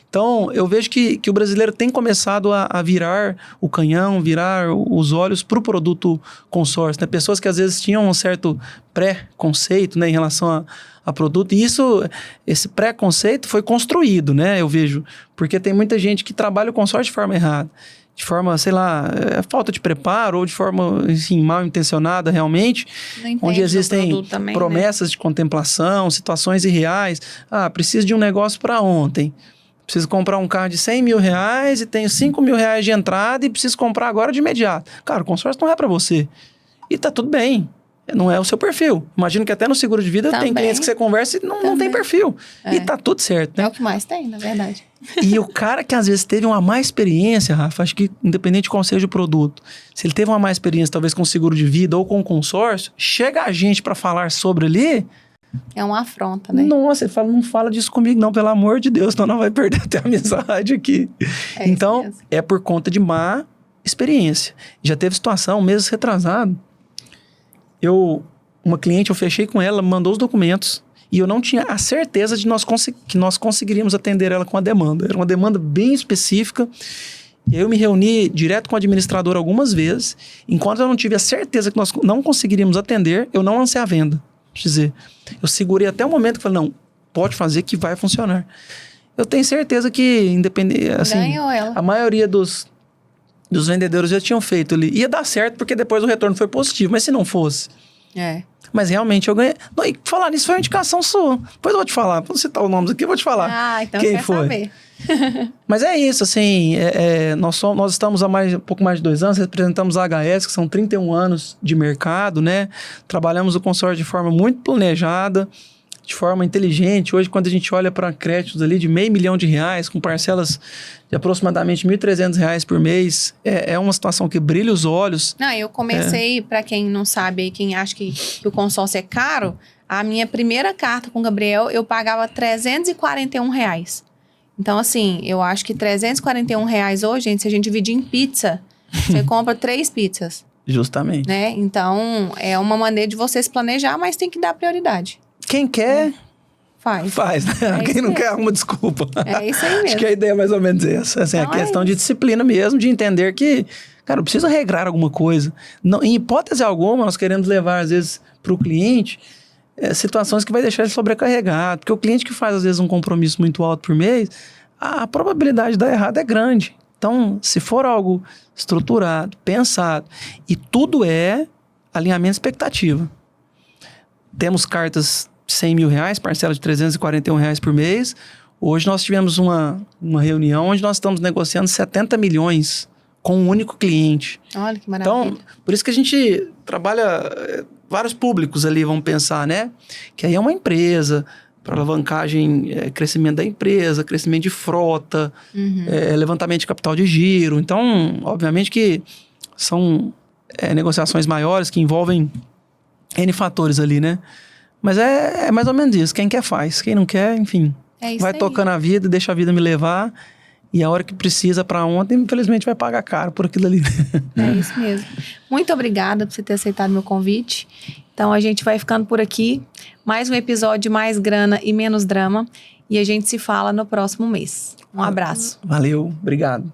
Então, eu vejo que o brasileiro tem começado a virar o canhão, virar os olhos para o produto consórcio, né? Pessoas que às vezes tinham um certo pré-conceito, né, em relação a produto. E esse pré-conceito foi construído, né, eu vejo. Porque tem muita gente que trabalha o consórcio de forma errada. De forma, sei lá, falta de preparo ou de forma, assim, mal intencionada realmente, onde existem também, promessas, né, de contemplação, situações irreais. Preciso de um negócio para ontem. Preciso comprar um carro de 100 mil reais e tenho 5 mil reais de entrada e preciso comprar agora de imediato. Cara, o consórcio não é para você. E tá tudo bem. Não é o seu perfil. Imagino que até no seguro de vida tem clientes que você conversa e não tem perfil. E tá tudo certo, né? É o que mais tem, na verdade. E o cara que às vezes teve uma má experiência, Rafa, acho que independente de qual seja o produto, se ele teve uma má experiência talvez com seguro de vida ou com consórcio, chega a gente para falar sobre ali... É uma afronta, né? Nossa, ele fala, não fala disso comigo não, pelo amor de Deus, senão não vai perder até a amizade aqui. Então, é por conta de má experiência. Já teve situação, meses retrasado, uma cliente, eu fechei com ela, mandou os documentos e eu não tinha a certeza de que nós conseguiríamos atender ela com a demanda. Era uma demanda bem específica. E aí eu me reuni direto com o administrador algumas vezes. Enquanto eu não tive a certeza que nós não conseguiríamos atender, eu não lancei a venda. Dizer, eu segurei até o momento que falei, não, pode fazer que vai funcionar. Eu tenho certeza que, independente, assim, a maioria dos vendedores já tinham feito ali. Ia dar certo porque depois o retorno foi positivo, mas se não fosse... Mas realmente eu ganhei... Não, e falar nisso foi uma indicação sua. Depois eu vou te falar, vou citar os nomes aqui, eu vou te falar então quem foi. Saber. Mas é isso, assim, nós estamos há um pouco mais de 2 anos, representamos a HS, que são 31 anos de mercado, né? Trabalhamos o consórcio de forma muito planejada, de forma inteligente. Hoje, quando a gente olha para créditos ali de R$500 mil, com parcelas de aproximadamente R$1.300 por mês, é uma situação que brilha os olhos. Não, eu comecei, para quem não sabe, quem acha que o consórcio é caro, a minha primeira carta com o Gabriel, eu pagava R$341. Então, assim, eu acho que R$341 hoje, gente, se a gente dividir em pizza, você compra 3 pizzas. Justamente. Né? Então, é uma maneira de você se planejar, mas tem que dar prioridade. Quem quer, faz, né? Quem não quer, arruma desculpa. É isso aí mesmo. Acho que a ideia é mais ou menos essa. Assim, então, a questão de disciplina mesmo, de entender que, cara, eu preciso regrar alguma coisa. Não, em hipótese alguma, nós queremos levar, às vezes, para o cliente... situações que vai deixar ele sobrecarregado. Porque o cliente que faz, às vezes, um compromisso muito alto por mês, a probabilidade de dar errado é grande. Então, se for algo estruturado, pensado, e tudo é alinhamento de expectativa. Temos cartas de R$100 mil, parcela de R$341 por mês. Hoje nós tivemos uma reunião onde nós estamos negociando 70 milhões com um único cliente. Olha que maravilha. Então, por isso que a gente trabalha... vários públicos ali vão pensar, né? Que aí é uma empresa, para alavancagem, crescimento da empresa, crescimento de frota, levantamento de capital de giro. Então, obviamente que são negociações maiores que envolvem N fatores ali, né? Mas é mais ou menos isso. Quem quer faz. Quem não quer, enfim, vai tocando a vida, deixa a vida me levar. E a hora que precisa para ontem, infelizmente, vai pagar caro por aquilo ali. É isso mesmo. Muito obrigada por você ter aceitado meu convite. Então, a gente vai ficando por aqui. Mais um episódio de Mais Grana e Menos Drama. E a gente se fala no próximo mês. Um abraço. Valeu, obrigado.